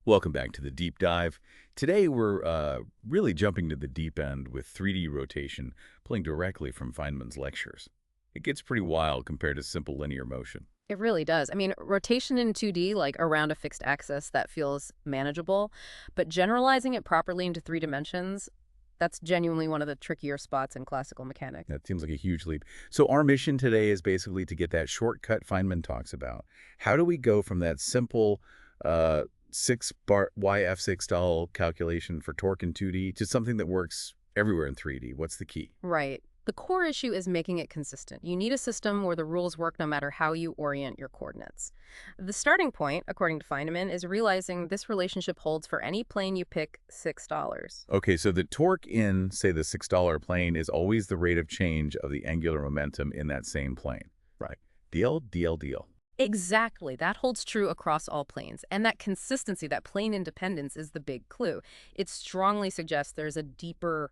Welcome back to the deep dive. Today we're really jumping to the deep end with 3D rotation, pulling directly from Feynman's lectures. It gets pretty wild compared to simple linear motion. It really does. I mean, rotation in 2D, like around a fixed axis, that feels manageable. But generalizing it properly into 3 dimensions, that's genuinely one of the trickier spots in classical mechanics. That seems like a huge leap. So our mission today is basically to get that shortcut Feynman talks about. How do we go from that simple 6-bar YF6 style calculation for torque in 2D to something that works everywhere in 3D? What's the key? Right. The core issue is making it consistent. You need a system where the rules work no matter how you orient your coordinates. The starting point, according to Feynman, is realizing this relationship holds for any plane you pick $6. Okay, so the torque in, say, the $6 plane is always the rate of change of the angular momentum in that same plane. Right. Deal, deal, deal. Exactly. That holds true across all planes. And that consistency, that plane independence, is the big clue. It strongly suggests there's a deeper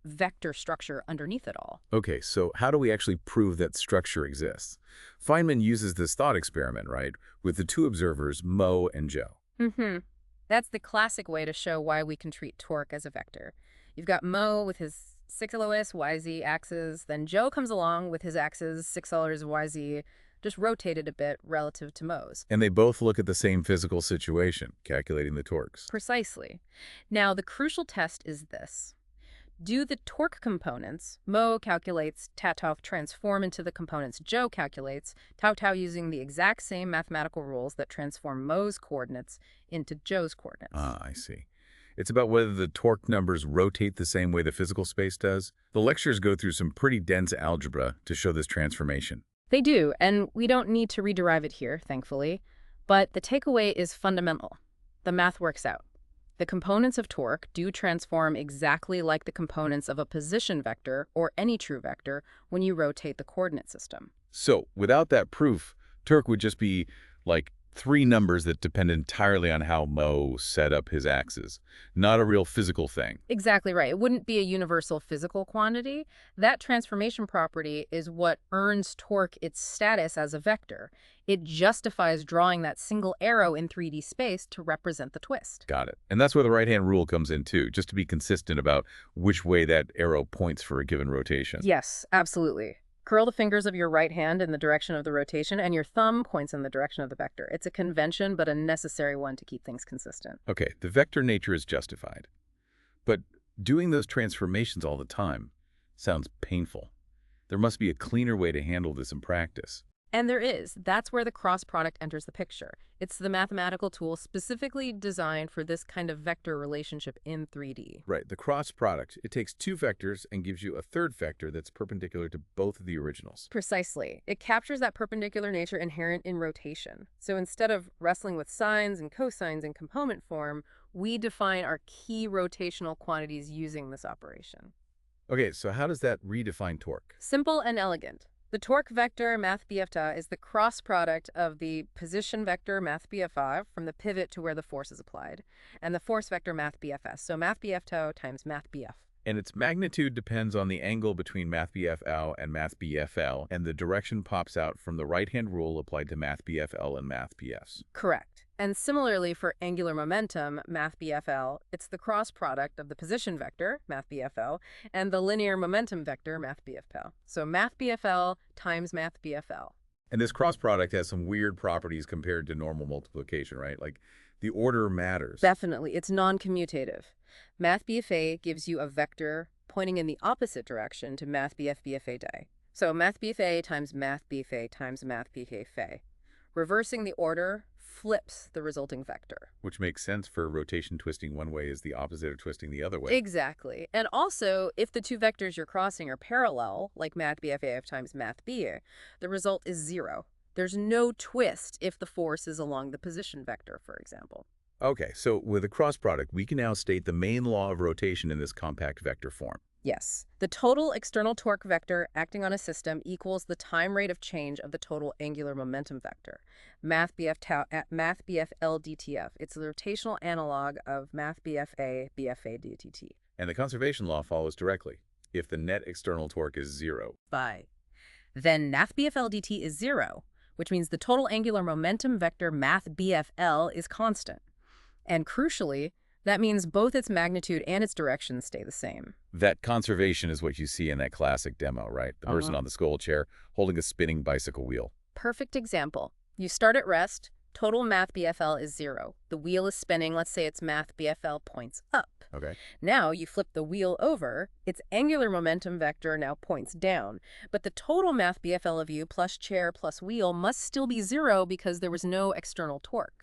vector structure underneath it all. Okay, so how do we actually prove that structure exists? Feynman uses this thought experiment, right, with the two observers, Mo and Joe. That's the classic way to show why we can treat torque as a vector. You've got Mo with his 6LOS YZ axis, then Joe comes along with his axis 6L's YZ, just rotated a bit relative to Mo's. And they both look at the same physical situation, calculating the torques. Precisely. Now, the crucial test is this. Do the torque components, Mo calculates, tau transform into the components Joe calculates, tau using the exact same mathematical rules that transform Mo's coordinates into Joe's coordinates. Ah, I see. It's about whether the torque numbers rotate the same way the physical space does. The lectures go through some pretty dense algebra to show this transformation. They do, and we don't need to rederive it here, thankfully. But the takeaway is fundamental. The math works out. The components of torque do transform exactly like the components of a position vector or any true vector when you rotate the coordinate system. So, without that proof, torque would just be like three numbers that depend entirely on how Mo set up his axes, not a real physical thing. Exactly right. It wouldn't be a universal physical quantity. That transformation property is what earns torque its status as a vector. It justifies drawing that single arrow in 3D space to represent the twist. Got it. And that's where the right-hand rule comes in, too, just to be consistent about which way that arrow points for a given rotation. Yes, absolutely. Curl the fingers of your right hand in the direction of the rotation, and your thumb points in the direction of the vector. It's a convention, but a necessary one to keep things consistent. Okay, the vector nature is justified. But doing those transformations all the time sounds painful. There must be a cleaner way to handle this in practice. And there is. That's where the cross product enters the picture. It's the mathematical tool specifically designed for this kind of vector relationship in 3D. Right, the cross product. It takes two vectors and gives you a third vector that's perpendicular to both of the originals. Precisely. It captures that perpendicular nature inherent in rotation. So instead of wrestling with sines and cosines in component form, we define our key rotational quantities using this operation. Okay, so how does that redefine torque? Simple and elegant. The torque vector math BF is the cross product of the position vector math BF from the pivot to where the force is applied, and the force vector math BFS, so math BF times math BF. And its magnitude depends on the angle between math BFL and math BFL, and the direction pops out from the right-hand rule applied to math BFL and math BFs. Correct. And similarly for angular momentum, math BFL, it's the cross product of the position vector, math BFL, and the linear momentum vector, math BFL. So math BFL times math BFL. And this cross product has some weird properties compared to normal multiplication, right? Like the order matters. Definitely. It's non-commutative. Math BFA gives you a vector pointing in the opposite direction to math BFA day. So math BFA times math BFA times math BFA. Reversing the order flips the resulting vector. Which makes sense for rotation twisting one way is the opposite of twisting the other way. Exactly. And also, if the two vectors you're crossing are parallel, like math BFA times math B, the result is 0. There's no twist if the force is along the position vector, for example. Okay, so with a cross product, we can now state the main law of rotation in this compact vector form. Yes. The total external torque vector acting on a system equals the time rate of change of the total angular momentum vector. Math BF at math BFL DTF. It's the rotational analog of math BFA DTT. And the conservation law follows directly. If the net external torque is 0. Then math BFL dt is 0, which means the total angular momentum vector math BFL is constant. And crucially, that means both its magnitude and its direction stay the same. That conservation is what you see in that classic demo, right? The person on the scroll chair holding a spinning bicycle wheel. Perfect example. You start at rest, total math BFL is 0. The wheel is spinning, let's say its math BFL points up. Okay. Now you flip the wheel over, its angular momentum vector now points down. But the total math BFL of you plus chair plus wheel must still be 0 because there was no external torque.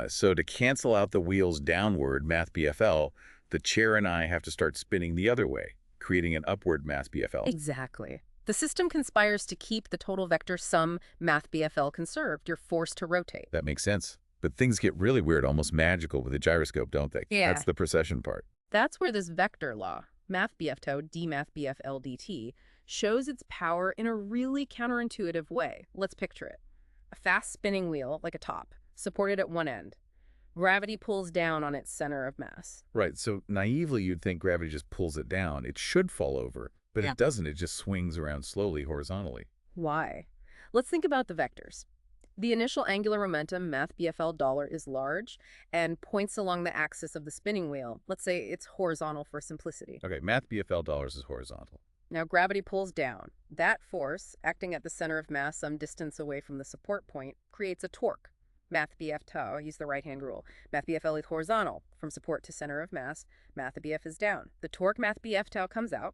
So to cancel out the wheel's downward math BFL, the chair and I have to start spinning the other way, creating an upward math BFL. Exactly. The system conspires to keep the total vector sum math BFL conserved. You're forced to rotate. That makes sense. But things get really weird, almost magical with the gyroscope, don't they? Yeah. That's the precession part. That's where this vector law, math BF d math BFL dt, shows its power in a really counterintuitive way. Let's picture it. A fast spinning wheel, like a top, supported at one end. Gravity pulls down on its center of mass. Right, so naively you'd think gravity just pulls it down. It should fall over, but it doesn't. It just swings around slowly horizontally. Why? Let's think about the vectors. The initial angular momentum, math BFL dollar, is large and points along the axis of the spinning wheel. Let's say it's horizontal for simplicity. Okay, math BFL dollars is horizontal. Now gravity pulls down. That force, acting at the center of mass some distance away from the support point, creates a torque. Math BF tau, use the right-hand rule. Math BFL is horizontal. From support to center of mass, math BF is down. The torque math BF tau comes out,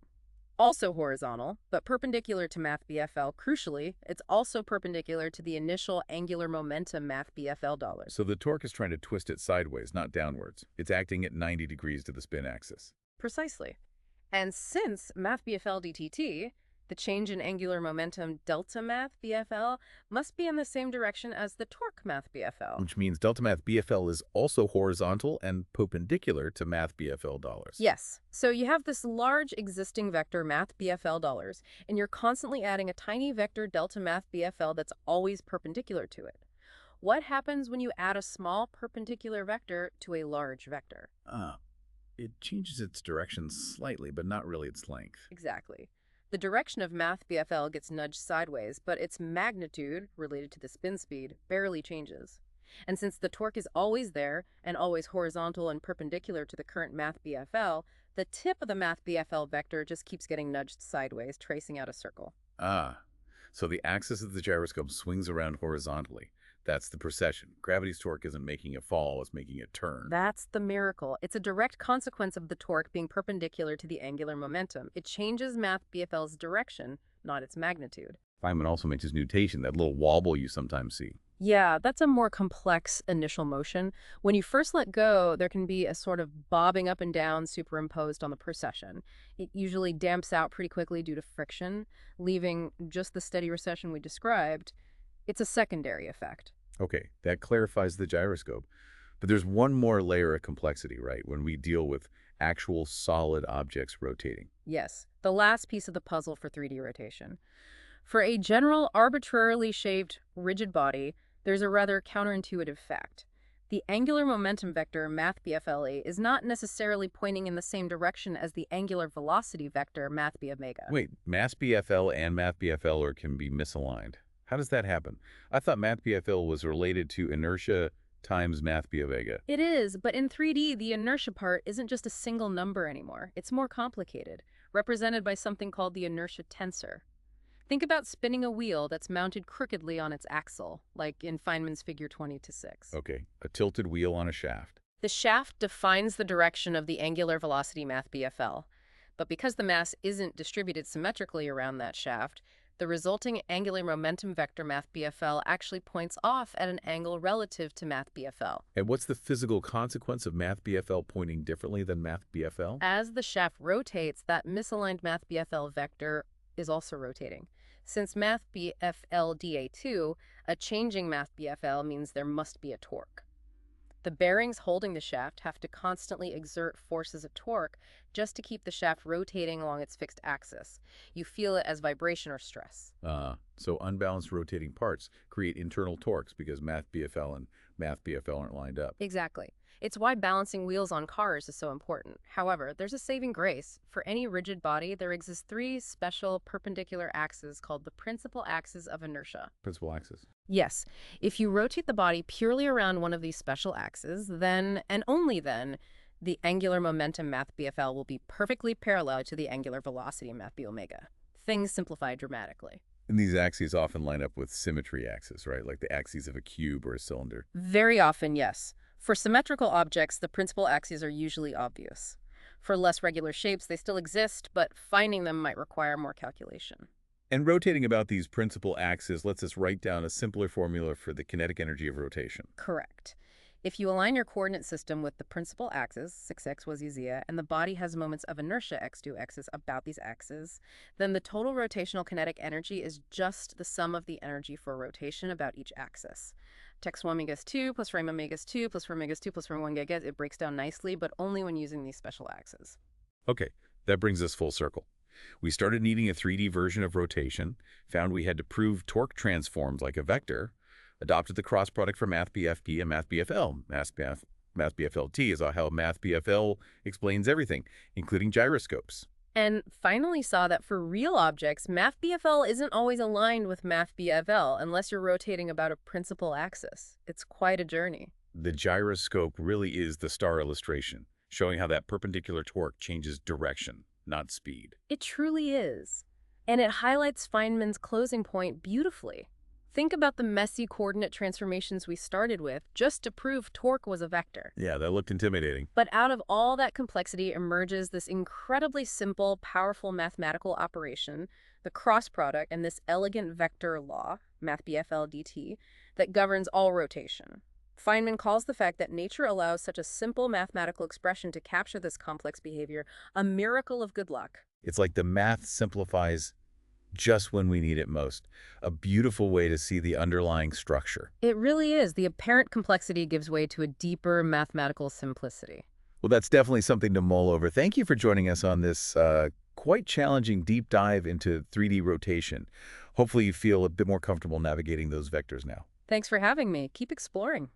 also horizontal, but perpendicular to math BFL. Crucially, it's also perpendicular to the initial angular momentum math BFL dollars. So the torque is trying to twist it sideways, not downwards. It's acting at 90 degrees to the spin axis. Precisely. And since math BFL dtt, the change in angular momentum delta math BFL must be in the same direction as the torque math BFL. Which means delta math BFL is also horizontal and perpendicular to math BFL dollars. Yes. So you have this large existing vector math BFL dollars, and you're constantly adding a tiny vector delta math BFL that's always perpendicular to it. What happens when you add a small perpendicular vector to a large vector? It changes its direction slightly, but not really its length. Exactly. The direction of math BFL gets nudged sideways, but its magnitude, related to the spin speed, barely changes. And since the torque is always there and always horizontal and perpendicular to the current math BFL, the tip of the math BFL vector just keeps getting nudged sideways, tracing out a circle. So the axis of the gyroscope swings around horizontally. That's the precession. Gravity's torque isn't making it fall, it's making it turn. That's the miracle. It's a direct consequence of the torque being perpendicular to the angular momentum. It changes math BFL's direction, not its magnitude. Feynman also mentions nutation, that little wobble you sometimes see. Yeah, that's a more complex initial motion. When you first let go, there can be a sort of bobbing up and down superimposed on the precession. It usually damps out pretty quickly due to friction, leaving just the steady recession we described. It's a secondary effect. Okay, that clarifies the gyroscope. But there's one more layer of complexity, right, when we deal with actual solid objects rotating. Yes, the last piece of the puzzle for 3D rotation. For a general, arbitrarily shaped, rigid body, there's a rather counterintuitive fact. The angular momentum vector, math BFLA, is not necessarily pointing in the same direction as the angular velocity vector, math B omega. Wait, math BFL and math BFL can be misaligned. How does that happen? I thought math BFL was related to inertia times math B omega. It is, but in 3D, the inertia part isn't just a single number anymore. It's more complicated, represented by something called the inertia tensor. Think about spinning a wheel that's mounted crookedly on its axle, like in Feynman's figure 20-6. Okay, a tilted wheel on a shaft. The shaft defines the direction of the angular velocity math BFL, but because the mass isn't distributed symmetrically around that shaft, the resulting angular momentum vector math BFL actually points off at an angle relative to math BFL. And what's the physical consequence of math BFL pointing differently than math BFL? As the shaft rotates, that misaligned math BFL vector is also rotating. Since math BFL dA2, a changing math BFL means there must be a torque. The bearings holding the shaft have to constantly exert forces of torque just to keep the shaft rotating along its fixed axis. You feel it as vibration or stress. So unbalanced rotating parts create internal torques because math BFL and math BFL aren't lined up. Exactly. It's why balancing wheels on cars is so important. However, there's a saving grace. For any rigid body, there exist three special perpendicular axes called the principal axes of inertia. Principal axis. Yes, if you rotate the body purely around one of these special axes, then, and only then, the angular momentum math BFL will be perfectly parallel to the angular velocity math B omega. Things simplify dramatically. And these axes often line up with symmetry axes, right? Like the axes of a cube or a cylinder. Very often, yes. For symmetrical objects, the principal axes are usually obvious. For less regular shapes, they still exist, but finding them might require more calculation. And rotating about these principal axes lets us write down a simpler formula for the kinetic energy of rotation. Correct. If you align your coordinate system with the principal axis, 6x was easier, and the body has moments of inertia x2, x's about these axes, then the total rotational kinetic energy is just the sum of the energy for rotation about each axis. Tex 1 omegas 2 plus frame omegas 2 plus frame omegas 2 plus frame 1 gigas, it breaks down nicely, but only when using these special axes. Okay, that brings us full circle. We started needing a 3D version of rotation, found we had to prove torque transforms like a vector, adopted the cross product for math BFP and math BFL. Math BFLT is how math BFL explains everything, including gyroscopes. And finally saw that for real objects, math BFL isn't always aligned with math BFL unless you're rotating about a principal axis. It's quite a journey. The gyroscope really is the star illustration, showing how that perpendicular torque changes direction, not speed. It truly is. And it highlights Feynman's closing point beautifully. Think about the messy coordinate transformations we started with just to prove torque was a vector. Yeah, that looked intimidating. But out of all that complexity emerges this incredibly simple, powerful mathematical operation, the cross product, and this elegant vector law, math BFL dt, that governs all rotation. Feynman calls the fact that nature allows such a simple mathematical expression to capture this complex behavior a miracle of good luck. It's like the math simplifies just when we need it most. A beautiful way to see the underlying structure. It really is. The apparent complexity gives way to a deeper mathematical simplicity. Well, that's definitely something to mull over. Thank you for joining us on this quite challenging deep dive into 3D rotation. Hopefully you feel a bit more comfortable navigating those vectors now. Thanks for having me. Keep exploring.